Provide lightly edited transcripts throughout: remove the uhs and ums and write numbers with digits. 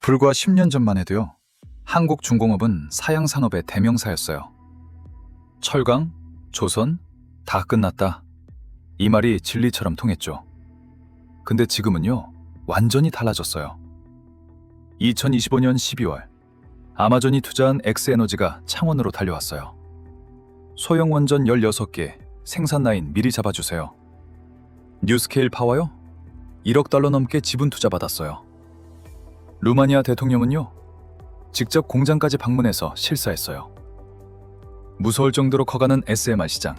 불과 10년 전만 해도요, 한국중공업은 사양산업의 대명사였어요. 철강, 조선, 다 끝났다. 이 말이 진리처럼 통했죠. 근데 지금은요, 완전히 달라졌어요. 2025년 12월, 아마존이 투자한 엑스에너지가 창원으로 달려왔어요. 소형 원전 16개, 생산 라인 미리 잡아주세요. 뉴스케일 파워요? 1억 달러 넘게 지분 투자 받았어요. 루마니아 대통령은요, 직접 공장까지 방문해서 실사했어요. 무서울 정도로 커가는 SMR 시장.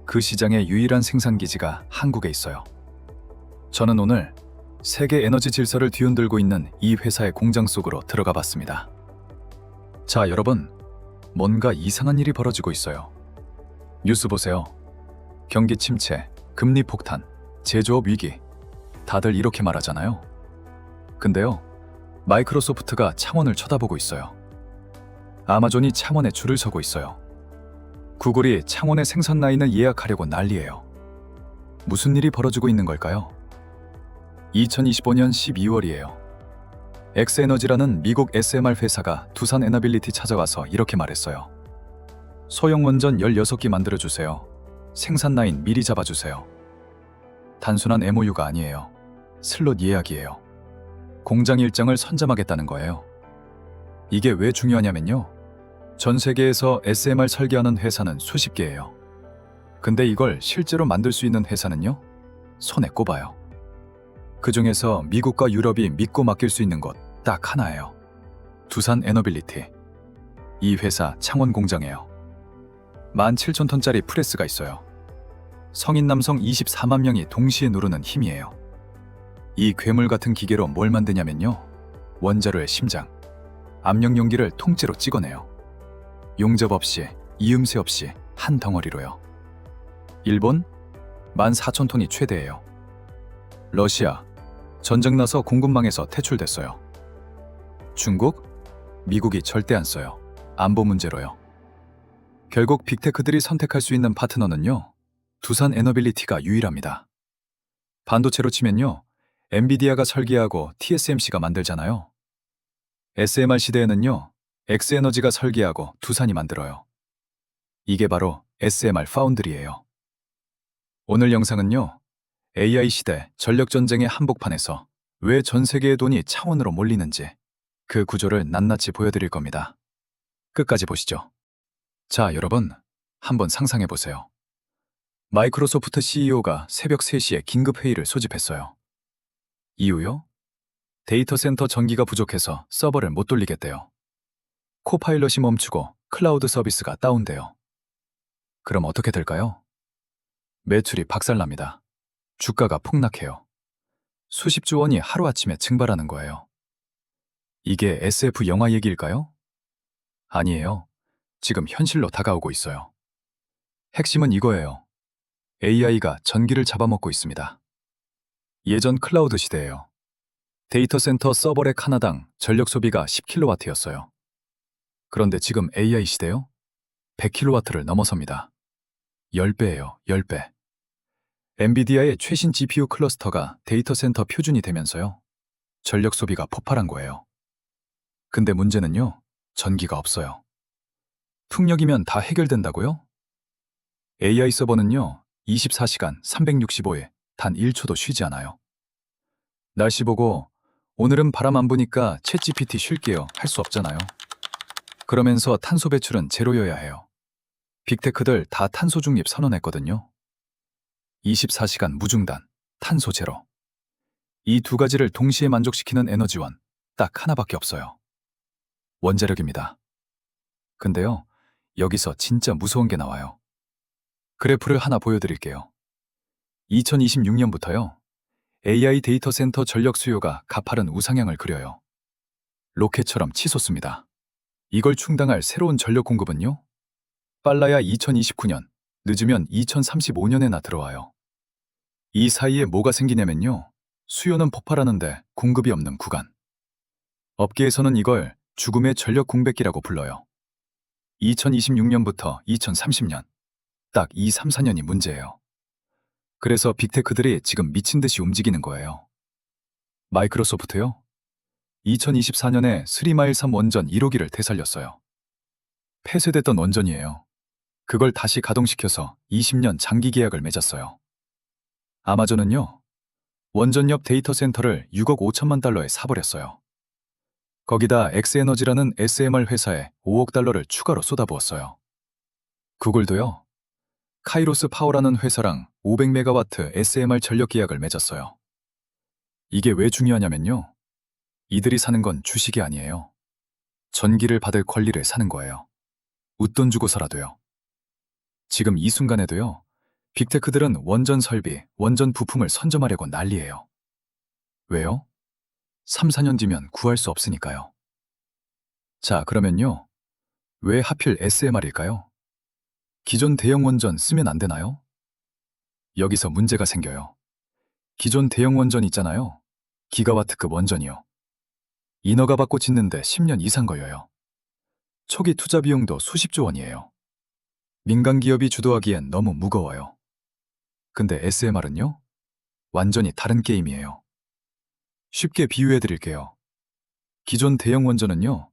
그 시장의 유일한 생산기지가 한국에 있어요. 저는 오늘 세계 에너지 질서를 뒤흔들고 있는 이 회사의 공장 속으로 들어가 봤습니다. 자, 여러분, 뭔가 이상한 일이 벌어지고 있어요. 뉴스 보세요. 경기 침체, 금리 폭탄, 제조업 위기. 다들 이렇게 말하잖아요. 근데요, 마이크로소프트가 창원을 쳐다보고 있어요. 아마존이 창원에 줄을 서고 있어요. 구글이 창원의 생산 라인을 예약하려고 난리예요. 무슨 일이 벌어지고 있는 걸까요? 2025년 12월이에요. 엑스에너지라는 미국 SMR 회사가 두산 에너빌리티 찾아와서 이렇게 말했어요. 소형 원전 16기 만들어주세요. 생산 라인 미리 잡아주세요. 단순한 MOU가 아니에요. 슬롯 예약이에요. 공장 일정을 선점하겠다는 거예요. 이게 왜 중요하냐면요, 전 세계에서 SMR 설계하는 회사는 수십 개예요. 근데 이걸 실제로 만들 수 있는 회사는요, 손에 꼽아요. 그 중에서 미국과 유럽이 믿고 맡길 수 있는 곳 딱 하나예요. 두산 에너빌리티. 이 회사 창원 공장이에요. 17,000톤짜리 프레스가 있어요. 성인 남성 24만 명이 동시에 누르는 힘이에요. 이 괴물 같은 기계로 뭘 만드냐면요, 원자로의 심장, 압력 용기를 통째로 찍어내요. 용접 없이, 이음새 없이 한 덩어리로요. 일본 14,000톤이 최대예요. 러시아 전쟁 나서 공급망에서 퇴출됐어요. 중국, 미국이 절대 안 써요. 안보 문제로요. 결국 빅테크들이 선택할 수 있는 파트너는요, 두산 에너빌리티가 유일합니다. 반도체로 치면요, 엔비디아가 설계하고 TSMC가 만들잖아요. SMR 시대에는요, 엑스에너지가 설계하고 두산이 만들어요. 이게 바로 SMR 파운드리예요. 오늘 영상은요, AI 시대 전력전쟁의 한복판에서 왜 전 세계의 돈이 창원으로 몰리는지 그 구조를 낱낱이 보여드릴 겁니다. 끝까지 보시죠. 자, 여러분, 한번 상상해보세요. 마이크로소프트 CEO가 새벽 3시에 긴급회의를 소집했어요. 이유요? 데이터 센터 전기가 부족해서 서버를 못 돌리겠대요. 코파일럿이 멈추고 클라우드 서비스가 다운돼요. 그럼 어떻게 될까요? 매출이 박살납니다. 주가가 폭락해요. 수십조 원이 하루아침에 증발하는 거예요. 이게 SF 영화 얘기일까요? 아니에요. 지금 현실로 다가오고 있어요. 핵심은 이거예요. AI가 전기를 잡아먹고 있습니다. 예전 클라우드 시대예요. 데이터 센터 서버렉 하나당 전력 소비가 10kW였어요. 그런데 지금 AI 시대요? 100kW를 넘어섭니다. 10배예요, 10배. 엔비디아의 최신 GPU 클러스터가 데이터 센터 표준이 되면서요, 전력 소비가 폭발한 거예요. 근데 문제는요, 전기가 없어요. 풍력이면 다 해결된다고요? AI 서버는요, 24시간 365일 단 1초도 쉬지 않아요. 날씨 보고 오늘은 바람 안 부니까 챗GPT 쉴게요 할 수 없잖아요. 그러면서 탄소 배출은 제로여야 해요. 빅테크들 다 탄소 중립 선언했거든요. 24시간 무중단, 탄소 제로. 이 두 가지를 동시에 만족시키는 에너지원 딱 하나밖에 없어요. 원자력입니다. 근데요, 여기서 진짜 무서운 게 나와요. 그래프를 하나 보여드릴게요. 2026년부터요, AI 데이터 센터 전력 수요가 가파른 우상향을 그려요. 로켓처럼 치솟습니다. 이걸 충당할 새로운 전력 공급은요, 빨라야 2029년, 늦으면 2035년에나 들어와요. 이 사이에 뭐가 생기냐면요, 수요는 폭발하는데 공급이 없는 구간. 업계에서는 이걸 죽음의 전력 공백기라고 불러요. 2026년부터 2030년, 딱 이 3, 4년이 문제예요. 그래서 빅테크들이 지금 미친 듯이 움직이는 거예요. 마이크로소프트요? 2024년에 3마일 3 원전 1호기를 되살렸어요. 폐쇄됐던 원전이에요. 그걸 다시 가동시켜서 20년 장기 계약을 맺었어요. 아마존은요, 원전 옆 데이터 센터를 6억 5천만 달러에 사버렸어요. 거기다 엑스에너지라는 SMR 회사에 5억 달러를 추가로 쏟아부었어요. 구글도요, 카이로스 파워라는 회사랑 500메가와트 SMR 전력 계약을 맺었어요. 이게 왜 중요하냐면요, 이들이 사는 건 주식이 아니에요. 전기를 받을 권리를 사는 거예요. 웃돈 주고서라도요. 지금 이 순간에도요, 빅테크들은 원전 설비, 원전 부품을 선점하려고 난리예요. 왜요? 3, 4년 뒤면 구할 수 없으니까요. 자, 그러면요, 왜 하필 SMR일까요? 기존 대형 원전 쓰면 안 되나요? 여기서 문제가 생겨요. 기존 대형 원전 있잖아요. 기가와트급 원전이요. 인허가 받고 짓는데 10년 이상 걸려요. 초기 투자 비용도 수십조 원이에요. 민간 기업이 주도하기엔 너무 무거워요. 근데 SMR은요? 완전히 다른 게임이에요. 쉽게 비유해 드릴게요. 기존 대형 원전은요,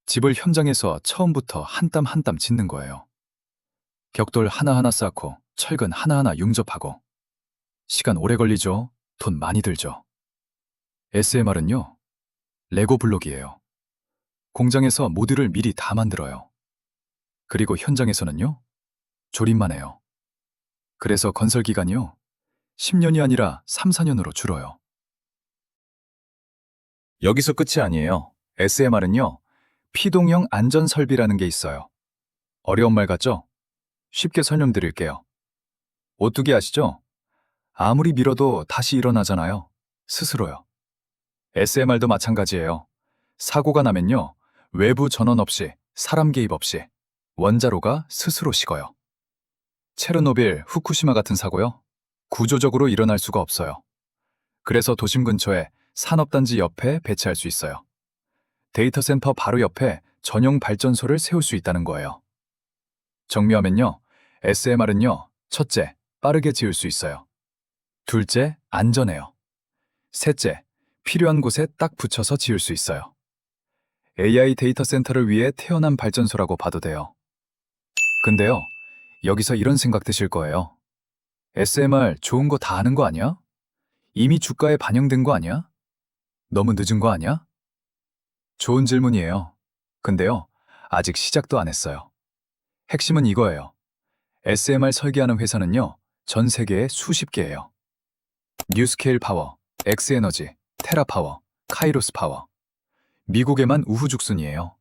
집을 현장에서 처음부터 한 땀 한 땀 짓는 거예요. 벽돌 하나하나 쌓고 철근 하나하나 융접하고. 시간 오래 걸리죠? 돈 많이 들죠? SMR은요, 레고 블록이에요. 공장에서 모듈을 미리 다 만들어요. 그리고 현장에서는요, 조립만 해요. 그래서 건설 기간이요, 10년이 아니라 3, 4년으로 줄어요. 여기서 끝이 아니에요. SMR은요, 피동형 안전 설비라는 게 있어요. 어려운 말 같죠? 쉽게 설명드릴게요. 오뚜기 아시죠? 아무리 밀어도 다시 일어나잖아요. 스스로요. SMR도 마찬가지예요. 사고가 나면요, 외부 전원 없이, 사람 개입 없이 원자로가 스스로 식어요. 체르노빌, 후쿠시마 같은 사고요, 구조적으로 일어날 수가 없어요. 그래서 도심 근처에 산업단지 옆에 배치할 수 있어요. 데이터 센터 바로 옆에 전용 발전소를 세울 수 있다는 거예요. 정리하면요, SMR은요, 첫째, 빠르게 지을 수 있어요. 둘째, 안전해요. 셋째, 필요한 곳에 딱 붙여서 지을 수 있어요. AI 데이터 센터를 위해 태어난 발전소라고 봐도 돼요. 근데요, 여기서 이런 생각 드실 거예요. SMR 좋은 거 다 아는 거 아니야? 이미 주가에 반영된 거 아니야? 너무 늦은 거 아니야? 좋은 질문이에요. 근데요, 아직 시작도 안 했어요. 핵심은 이거예요. SMR 설계하는 회사는요, 전 세계에 수십 개예요. 뉴스케일 파워, 엑스에너지, 테라파워, 카이로스 파워. 미국에만 우후죽순이에요.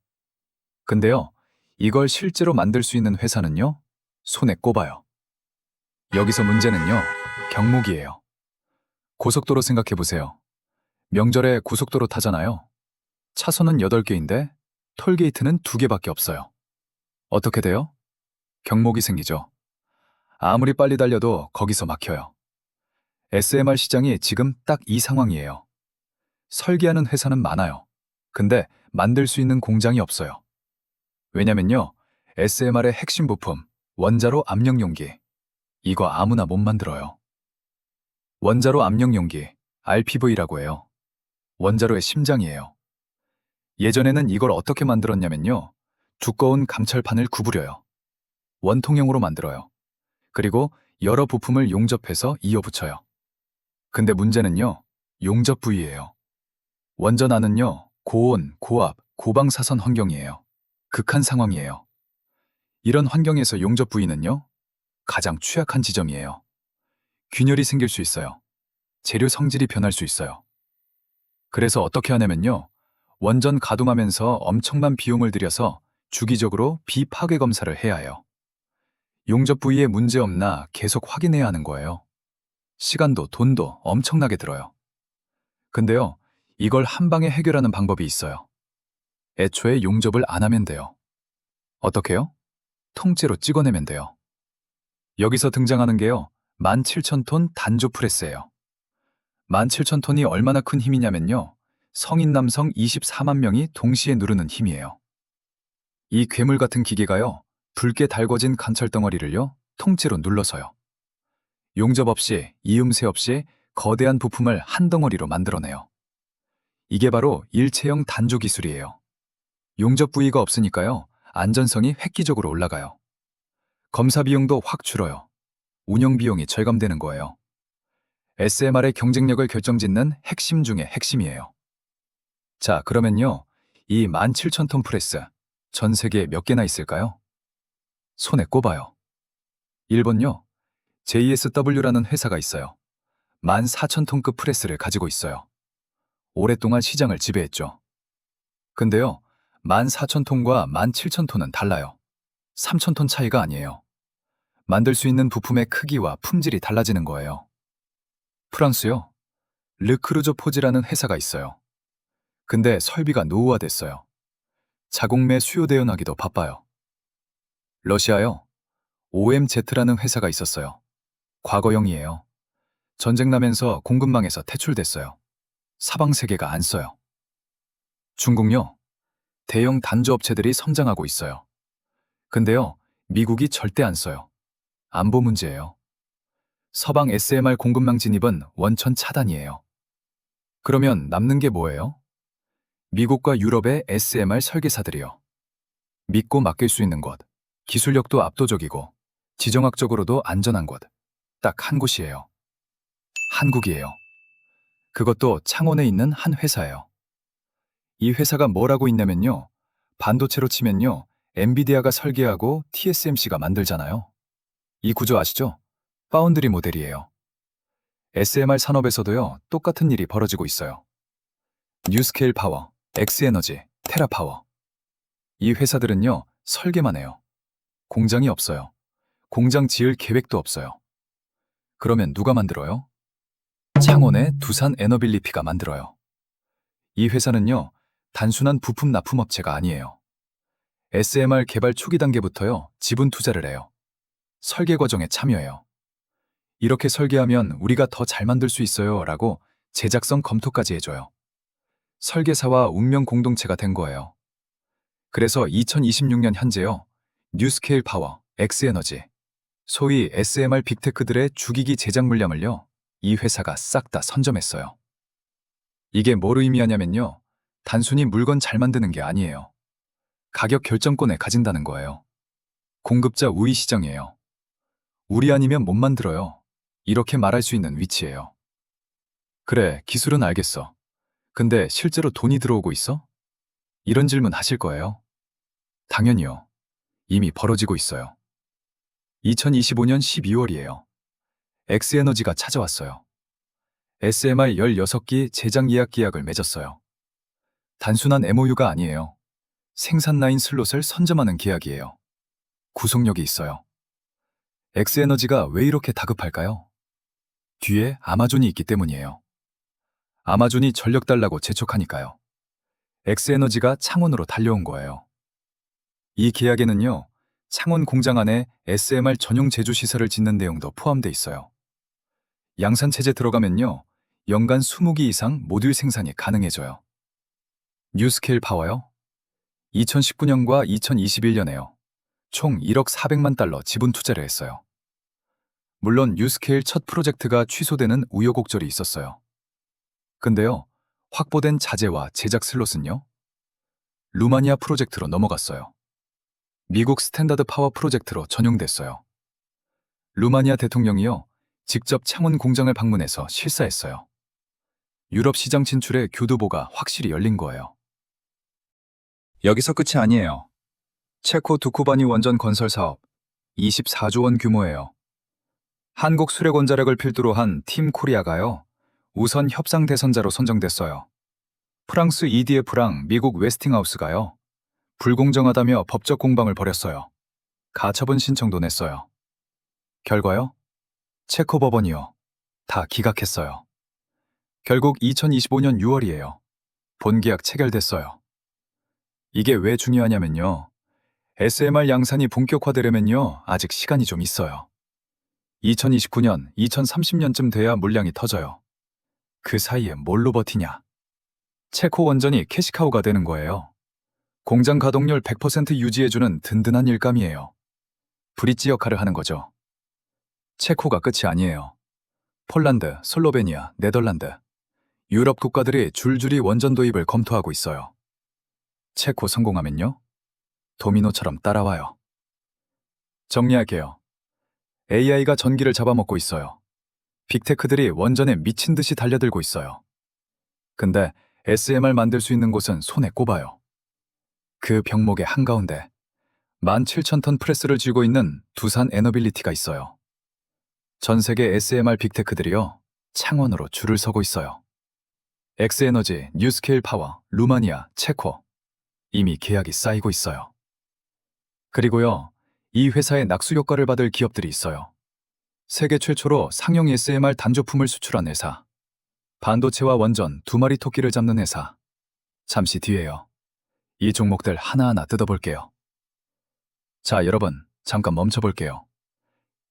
근데요, 이걸 실제로 만들 수 있는 회사는요, 손에 꼽아요. 여기서 문제는요, 경목이에요. 고속도로 생각해 보세요. 명절에 고속도로 타잖아요. 차선은 8개인데 톨게이트는 2개밖에 없어요. 어떻게 돼요? 경목이 생기죠. 아무리 빨리 달려도 거기서 막혀요. SMR 시장이 지금 딱 이 상황이에요. 설계하는 회사는 많아요. 근데 만들 수 있는 공장이 없어요. 왜냐면요, SMR의 핵심 부품, 원자로 압력 용기. 이거 아무나 못 만들어요. 원자로 압력 용기, RPV라고 해요. 원자로의 심장이에요. 예전에는 이걸 어떻게 만들었냐면요, 두꺼운 감철판을 구부려요. 원통형으로 만들어요. 그리고 여러 부품을 용접해서 이어붙여요. 근데 문제는요, 용접 부위예요. 원전 안은요, 고온, 고압, 고방사선 환경이에요. 극한 상황이에요. 이런 환경에서 용접 부위는요, 가장 취약한 지점이에요. 균열이 생길 수 있어요. 재료 성질이 변할 수 있어요. 그래서 어떻게 하냐면요, 원전 가동하면서 엄청난 비용을 들여서 주기적으로 비파괴 검사를 해야 해요. 용접 부위에 문제 없나 계속 확인해야 하는 거예요. 시간도 돈도 엄청나게 들어요. 근데요, 이걸 한 방에 해결하는 방법이 있어요. 애초에 용접을 안 하면 돼요. 어떻게요? 통째로 찍어내면 돼요. 여기서 등장하는 게요, 17,000톤 단조 프레스예요. 17,000톤이 얼마나 큰 힘이냐면요, 성인 남성 24만 명이 동시에 누르는 힘이에요. 이 괴물 같은 기계가요, 붉게 달궈진 간철 덩어리를요, 통째로 눌러서요. 용접 없이, 이음새 없이 거대한 부품을 한 덩어리로 만들어내요. 이게 바로 일체형 단조 기술이에요. 용접 부위가 없으니까요. 안전성이 획기적으로 올라가요. 검사 비용도 확 줄어요. 운영 비용이 절감되는 거예요. SMR의 경쟁력을 결정짓는 핵심 중의 핵심이에요. 자, 그러면요. 이 17,000톤 프레스, 전 세계에 몇 개나 있을까요? 손에 꼽아요. 1번요. JSW라는 회사가 있어요. 14,000톤급 프레스를 가지고 있어요. 오랫동안 시장을 지배했죠. 근데요, 14,000톤과 17,000톤은 달라요. 3,000톤 차이가 아니에요. 만들 수 있는 부품의 크기와 품질이 달라지는 거예요. 프랑스요. 르크루조 포즈라는 회사가 있어요. 근데 설비가 노후화됐어요. 자국내 수요 대응하기도 바빠요. 러시아요. OMZ라는 회사가 있었어요. 과거형이에요. 전쟁 나면서 공급망에서 퇴출됐어요. 사방 세계가 안 써요. 중국요. 대형 단조 업체들이 성장하고 있어요. 근데요, 미국이 절대 안 써요. 안보 문제예요. 서방 SMR 공급망 진입은 원천 차단이에요. 그러면 남는 게 뭐예요? 미국과 유럽의 SMR 설계사들이요. 믿고 맡길 수 있는 곳, 기술력도 압도적이고 지정학적으로도 안전한 곳, 딱 한 곳이에요. 한국이에요. 그것도 창원에 있는 한 회사예요. 이 회사가 뭘 하고 있냐면요. 반도체로 치면요. 엔비디아가 설계하고 TSMC가 만들잖아요. 이 구조 아시죠? 파운드리 모델이에요. SMR 산업에서도요. 똑같은 일이 벌어지고 있어요. 뉴스케일 파워, 엑스에너지, 테라파워. 이 회사들은요. 설계만 해요. 공장이 없어요. 공장 지을 계획도 없어요. 그러면 누가 만들어요? 창원의 두산 에너빌리피가 만들어요. 이 회사는요. 단순한 부품 납품업체가 아니에요. SMR 개발 초기 단계부터요. 지분 투자를 해요. 설계 과정에 참여해요. 이렇게 설계하면 우리가 더 잘 만들 수 있어요 라고 제작성 검토까지 해줘요. 설계사와 운명 공동체가 된 거예요. 그래서 2026년 현재요. 뉴스케일 파워, 엑스에너지, 소위 SMR 빅테크들의 주기기 제작 물량을요. 이 회사가 싹 다 선점했어요. 이게 뭘 의미하냐면요. 단순히 물건 잘 만드는 게 아니에요. 가격 결정권에 가진다는 거예요. 공급자 우위 시장이에요. 우리 아니면 못 만들어요. 이렇게 말할 수 있는 위치예요. 그래, 기술은 알겠어. 근데 실제로 돈이 들어오고 있어? 이런 질문 하실 거예요. 당연히요. 이미 벌어지고 있어요. 2025년 12월이에요. 엑스에너지가 찾아왔어요. SMR 16기 제작 예약 계약을 맺었어요. 단순한 MOU가 아니에요. 생산 라인 슬롯을 선점하는 계약이에요. 구속력이 있어요. 엑스에너지가 왜 이렇게 다급할까요? 뒤에 아마존이 있기 때문이에요. 아마존이 전력 달라고 재촉하니까요. 엑스에너지가 창원으로 달려온 거예요. 이 계약에는요, 창원 공장 안에 SMR 전용 제조 시설을 짓는 내용도 포함돼 있어요. 양산 체제 들어가면요, 연간 20기 이상 모듈 생산이 가능해져요. 뉴스케일 파워요? 2019년과 2021년에요. 총 1억 400만 달러 지분 투자를 했어요. 물론 뉴스케일 첫 프로젝트가 취소되는 우여곡절이 있었어요. 근데요, 확보된 자재와 제작 슬롯은요? 루마니아 프로젝트로 넘어갔어요. 미국 스탠다드 파워 프로젝트로 전용됐어요. 루마니아 대통령이요, 직접 창원 공장을 방문해서 실사했어요. 유럽 시장 진출의 교두보가 확실히 열린 거예요. 여기서 끝이 아니에요. 체코 두쿠바니 원전 건설 사업 24조 원 규모예요. 한국수력원자력을 필두로 한 팀 코리아가요. 우선 협상 대선자로 선정됐어요. 프랑스 EDF랑 미국 웨스팅하우스가요. 불공정하다며 법적 공방을 벌였어요. 가처분 신청도 냈어요. 결과요? 체코 법원이요. 다 기각했어요. 결국 2025년 6월이에요. 본계약 체결됐어요. 이게 왜 중요하냐면요. SMR 양산이 본격화되려면요. 아직 시간이 좀 있어요. 2029년, 2030년쯤 돼야 물량이 터져요. 그 사이에 뭘로 버티냐? 체코 원전이 캐시카우가 되는 거예요. 공장 가동률 100% 유지해주는 든든한 일감이에요. 브릿지 역할을 하는 거죠. 체코가 끝이 아니에요. 폴란드, 슬로베니아, 네덜란드, 유럽 국가들이 줄줄이 원전 도입을 검토하고 있어요. 체코 성공하면요? 도미노처럼 따라와요. 정리할게요. AI가 전기를 잡아먹고 있어요. 빅테크들이 원전에 미친 듯이 달려들고 있어요. 근데 SMR 만들 수 있는 곳은 손에 꼽아요. 그 병목의 한가운데 17,000톤 프레스를 쥐고 있는 두산 에너빌리티가 있어요. 전 세계 SMR 빅테크들이요, 창원으로 줄을 서고 있어요. 엑스에너지, 뉴스케일 파워, 루마니아, 체코. 이미 계약이 쌓이고 있어요. 그리고요, 이 회사의 낙수 효과를 받을 기업들이 있어요. 세계 최초로 상용 SMR 단조품을 수출한 회사. 반도체와 원전 두 마리 토끼를 잡는 회사. 잠시 뒤에요. 이 종목들 하나하나 뜯어볼게요. 자, 여러분, 잠깐 멈춰볼게요.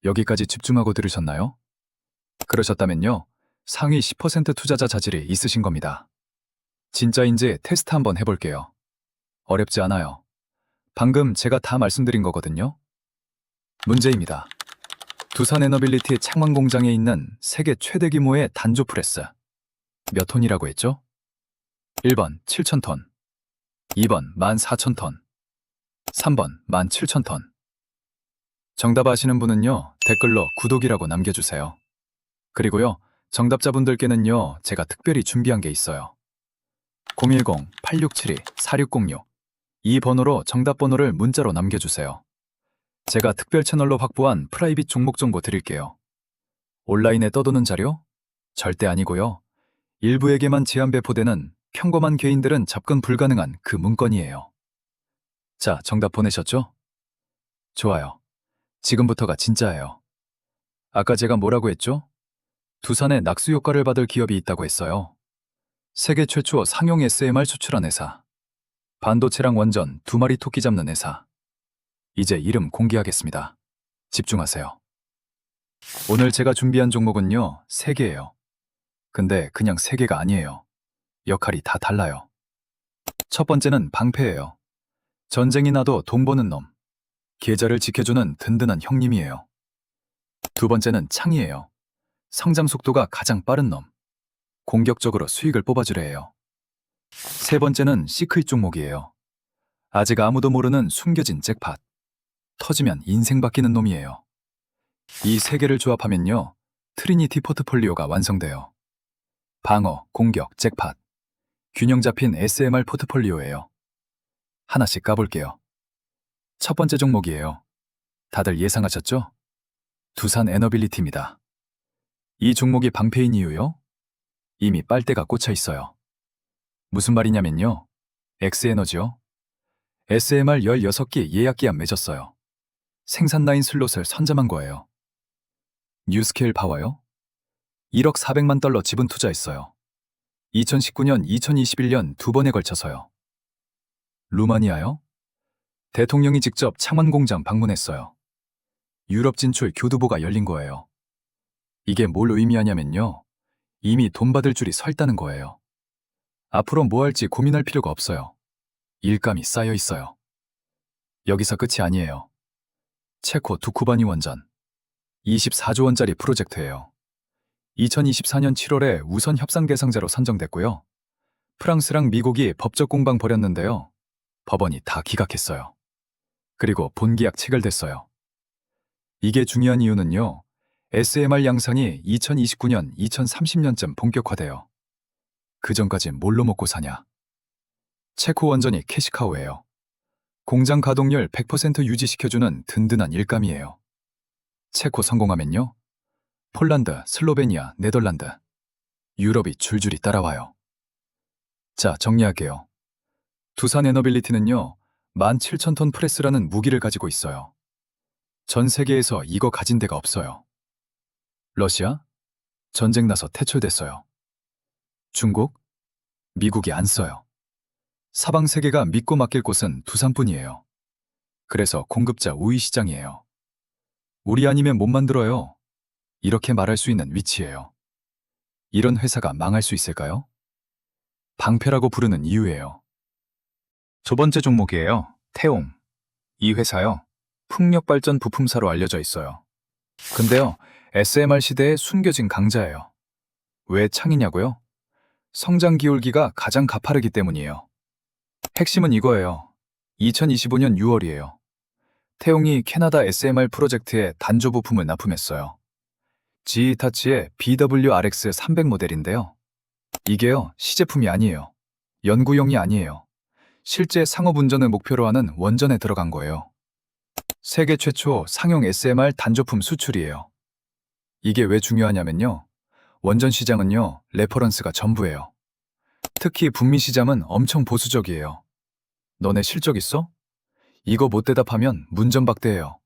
여기까지 집중하고 들으셨나요? 그러셨다면요, 상위 10% 투자자 자질이 있으신 겁니다. 진짜인지 테스트 한번 해볼게요. 어렵지 않아요. 방금 제가 다 말씀드린 거거든요. 문제입니다. 두산 에너빌리티 창원 공장에 있는 세계 최대 규모의 단조 프레스. 몇 톤이라고 했죠? 1번 7,000톤, 2번 14,000톤, 3번 17,000톤. 정답 아시는 분은요, 댓글로 구독이라고 남겨주세요. 그리고요, 정답자분들께는요, 제가 특별히 준비한 게 있어요. 010-8672-4606 이 번호로 정답 번호를 문자로 남겨주세요. 제가 특별 채널로 확보한 프라이빗 종목 정보 드릴게요. 온라인에 떠도는 자료? 절대 아니고요. 일부에게만 제한 배포되는 평범한 개인들은 접근 불가능한 그 문건이에요. 자, 정답 보내셨죠? 좋아요. 지금부터가 진짜예요. 아까 제가 뭐라고 했죠? 두산에 낙수 효과를 받을 기업이 있다고 했어요. 세계 최초 상용 SMR 수출한 회사. 반도체랑 원전 두 마리 토끼 잡는 회사. 이제 이름 공개하겠습니다. 집중하세요. 오늘 제가 준비한 종목은요, 3개예요. 근데 그냥 3개가 아니에요. 역할이 다 달라요. 첫 번째는 방패예요. 전쟁이 나도 돈 버는 놈. 계좌를 지켜주는 든든한 형님이에요. 두 번째는 창이에요. 성장 속도가 가장 빠른 놈. 공격적으로 수익을 뽑아주려 해요. 세 번째는 시크릿 종목이에요. 아직 아무도 모르는 숨겨진 잭팟. 터지면 인생 바뀌는 놈이에요. 이 3개를 조합하면요, 트리니티 포트폴리오가 완성돼요. 방어, 공격, 잭팟. 균형 잡힌 SMR 포트폴리오예요. 하나씩 까볼게요. 첫 번째 종목이에요. 다들 예상하셨죠? 두산 에너빌리티입니다. 이 종목이 방패인 이유요? 이미 빨대가 꽂혀 있어요. 무슨 말이냐면요, 엑스에너지요? SMR 16개 예약 계약 맺었어요. 생산 라인 슬롯을 선점한 거예요. 뉴스케일 파워요? 1억 400만 달러 지분 투자했어요. 2019년, 2021년 2번에 걸쳐서요. 루마니아요? 대통령이 직접 창원 공장 방문했어요. 유럽 진출 교두보가 열린 거예요. 이게 뭘 의미하냐면요, 이미 돈 받을 줄이 서 있다는 거예요. 앞으로 뭐 할지 고민할 필요가 없어요. 일감이 쌓여 있어요. 여기서 끝이 아니에요. 체코 두쿠바니 원전 24조 원짜리 프로젝트예요. 2024년 7월에 우선 협상 대상자로 선정됐고요. 프랑스랑 미국이 법적 공방 벌였는데요. 법원이 다 기각했어요. 그리고 본계약 체결됐어요. 이게 중요한 이유는요, SMR 양상이 2029년, 2030년쯤 본격화돼요. 그 전까지 뭘로 먹고 사냐? 체코 원전이 캐시카우예요. 공장 가동률 100% 유지시켜주는 든든한 일감이에요. 체코 성공하면요, 폴란드, 슬로베니아, 네덜란드, 유럽이 줄줄이 따라와요. 자, 정리할게요. 두산 에너빌리티는요, 17,000톤 프레스라는 무기를 가지고 있어요. 전 세계에서 이거 가진 데가 없어요. 러시아? 전쟁 나서 퇴출됐어요. 중국? 미국이 안 써요. 사방 세계가 믿고 맡길 곳은 두산뿐이에요. 그래서 공급자 우위 시장이에요. 우리 아니면 못 만들어요. 이렇게 말할 수 있는 위치예요. 이런 회사가 망할 수 있을까요? 방패라고 부르는 이유예요. 두 번째 종목이에요. 태옹. 이 회사요, 풍력발전 부품사로 알려져 있어요. 근데요, SMR 시대의 숨겨진 강자예요. 왜 창이냐고요? 성장 기울기가 가장 가파르기 때문이에요. 핵심은 이거예요. 2025년 6월이에요. 태용이 캐나다 SMR 프로젝트에 단조 부품을 납품했어요. GE타치의 BWRX 300 모델인데요. 이게요, 시제품이 아니에요. 연구용이 아니에요. 실제 상업 운전을 목표로 하는 원전에 들어간 거예요. 세계 최초 상용 SMR 단조품 수출이에요. 이게 왜 중요하냐면요. 원전 시장은요, 레퍼런스가 전부예요. 특히 북미 시장은 엄청 보수적이에요. 너네 실적 있어? 이거 못 대답하면 문전박대예요.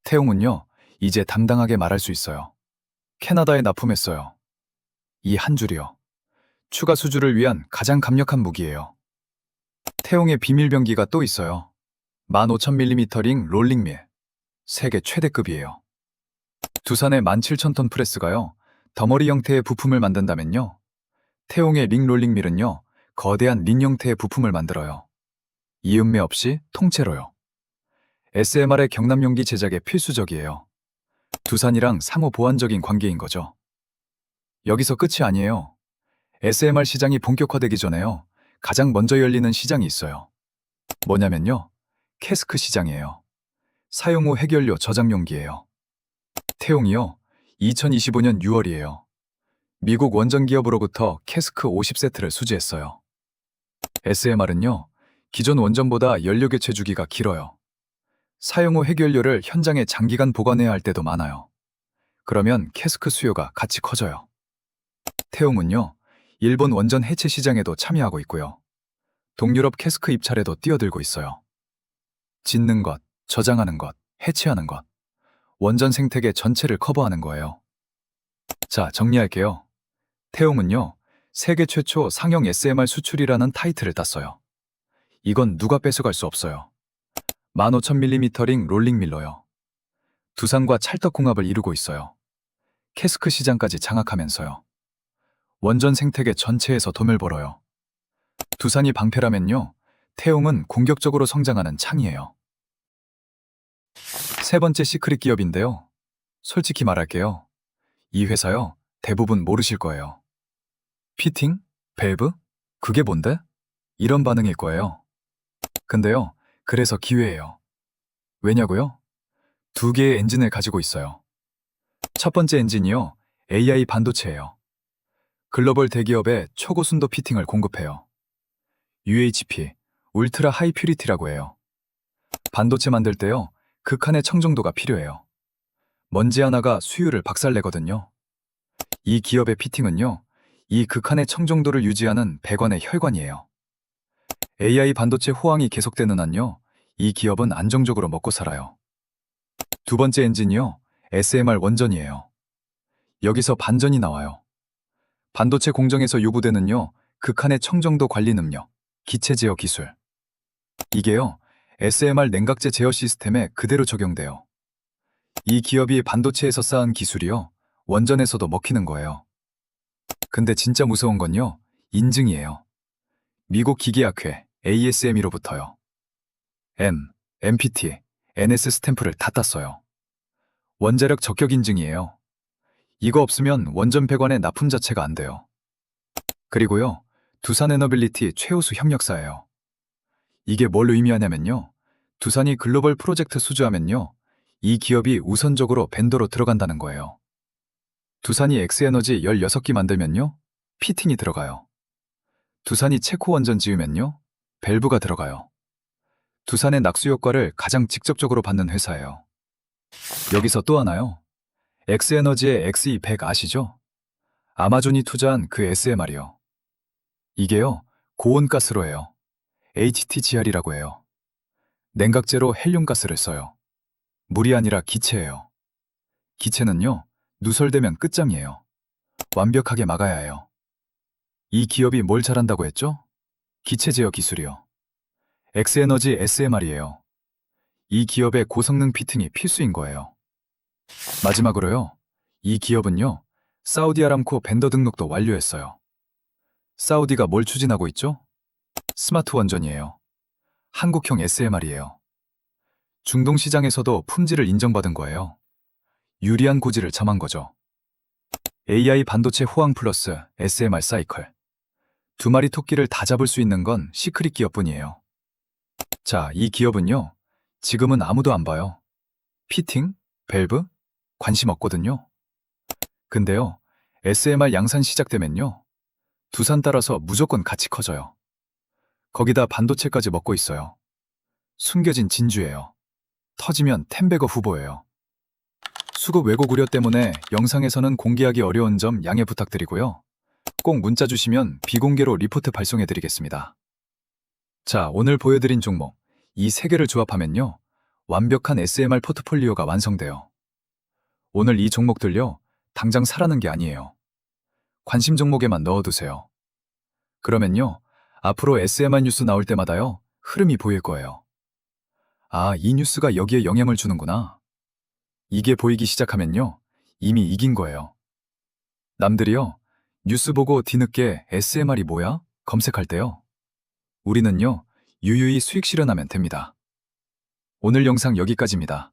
태용은요, 이제 당당하게 말할 수 있어요. 캐나다에 납품했어요. 이 한 줄이요. 추가 수주를 위한 가장 강력한 무기예요. 태용의 비밀병기가 또 있어요. 15,000mm 링 롤링밀. 세계 최대급이에요. 두산의 17,000톤 프레스가요, 덩어리 형태의 부품을 만든다면요. 태용의 링 롤링밀은요, 거대한 링 형태의 부품을 만들어요. 이음매 없이 통째로요. SMR의 경남용기 제작에 필수적이에요. 두산이랑 상호 보완적인 관계인 거죠. 여기서 끝이 아니에요. SMR 시장이 본격화되기 전에요. 가장 먼저 열리는 시장이 있어요. 뭐냐면요. 캐스크 시장이에요. 사용 후 핵연료 저장용기예요. 태용이요. 2025년 6월이에요. 미국 원전 기업으로부터 캐스크 50세트를 수주했어요. SMR은요. 기존 원전보다 연료 교체 주기가 길어요. 사용 후 핵연료를 현장에 장기간 보관해야 할 때도 많아요. 그러면 캐스크 수요가 같이 커져요. 태용은요. 일본 원전 해체 시장에도 참여하고 있고요. 동유럽 캐스크 입찰에도 뛰어들고 있어요. 짓는 것, 저장하는 것, 해체하는 것. 원전 생태계 전체를 커버하는 거예요. 자, 정리할게요. 태용은요. 세계 최초 상용 SMR 수출이라는 타이틀을 땄어요. 이건 누가 뺏어갈 수 없어요. 15,000mm 링 롤링밀러요. 두산과 찰떡궁합을 이루고 있어요. 캐스크 시장까지 장악하면서요. 원전 생태계 전체에서 돈을 벌어요. 두산이 방패라면요. 태용은 공격적으로 성장하는 창이에요. 세 번째 시크릿 기업인데요. 솔직히 말할게요. 이 회사요. 대부분 모르실 거예요. 피팅? 밸브? 그게 뭔데? 이런 반응일 거예요. 근데요. 그래서 기회예요. 왜냐고요? 두 개의 엔진을 가지고 있어요. 첫 번째 엔진이요. AI 반도체예요. 글로벌 대기업에 초고순도 피팅을 공급해요. UHP, 울트라 하이 퓨리티라고 해요. 반도체 만들 때요. 극한의 청정도가 필요해요. 먼지 하나가 수율을 박살내거든요. 이 기업의 피팅은요. 이 극한의 청정도를 유지하는 배관의 혈관이에요. AI 반도체 호황이 계속되는 한요. 이 기업은 안정적으로 먹고 살아요. 두 번째 엔진이요. SMR 원전이에요. 여기서 반전이 나와요. 반도체 공정에서 요구되는요. 극한의 청정도 관리 능력, 기체 제어 기술. 이게요. SMR 냉각제 제어 시스템에 그대로 적용돼요. 이 기업이 반도체에서 쌓은 기술이요. 원전에서도 먹히는 거예요. 근데 진짜 무서운 건요. 인증이에요. 미국 기계학회 ASME로부터요. MPT, NS 스탬프를 다 땄어요. 원자력 적격 인증이에요. 이거 없으면 원전 배관의 납품 자체가 안 돼요. 그리고요. 두산 에너빌리티 최우수 협력사예요. 이게 뭘 의미하냐면요. 두산이 글로벌 프로젝트 수주하면요. 이 기업이 우선적으로 벤더로 들어간다는 거예요. 두산이 엑스에너지 16기 만들면요. 피팅이 들어가요. 두산이 체코 원전 지으면요. 밸브가 들어가요. 두산의 낙수 효과를 가장 직접적으로 받는 회사예요. 여기서 또 하나요. 엑스에너지의 XE100 아시죠? 아마존이 투자한 그 SMR이요. 이게요. 고온가스로 해요. HTGR이라고 해요. 냉각제로 헬륨가스를 써요. 물이 아니라 기체예요. 기체는요. 누설되면 끝장이에요. 완벽하게 막아야 해요. 이 기업이 뭘 잘한다고 했죠? 기체 제어 기술이요. 엑스에너지 SMR이에요. 이 기업의 고성능 피팅이 필수인 거예요. 마지막으로요. 이 기업은요. 사우디 아람코 벤더 등록도 완료했어요. 사우디가 뭘 추진하고 있죠? 스마트 원전이에요. 한국형 SMR이에요. 중동 시장에서도 품질을 인정받은 거예요. 유리한 고지를 점한 거죠. AI 반도체 호황 플러스 SMR 사이클. 두 마리 토끼를 다 잡을 수 있는 건 시크릿 기업뿐이에요. 자, 이 기업은요, 지금은 아무도 안 봐요. 피팅? 밸브? 관심 없거든요. 근데요, SMR 양산 시작되면요, 두산 따라서 무조건 같이 커져요. 거기다 반도체까지 먹고 있어요. 숨겨진 진주예요. 터지면 텐베거 후보예요. 수급 왜곡 우려 때문에 영상에서는 공개하기 어려운 점 양해 부탁드리고요. 꼭 문자 주시면 비공개로 리포트 발송해드리겠습니다. 자, 오늘 보여드린 종목, 이 세 개를 조합하면요, 완벽한 SMR 포트폴리오가 완성돼요. 오늘 이 종목들요, 당장 사라는 게 아니에요. 관심 종목에만 넣어두세요. 그러면요, 앞으로 SMR 뉴스 나올 때마다요, 흐름이 보일 거예요. 아, 이 뉴스가 여기에 영향을 주는구나. 이게 보이기 시작하면요, 이미 이긴 거예요. 남들이요, 뉴스 보고 뒤늦게 SMR이 뭐야? 검색할 때요. 우리는요, 유유히 수익 실현하면 됩니다. 오늘 영상 여기까지입니다.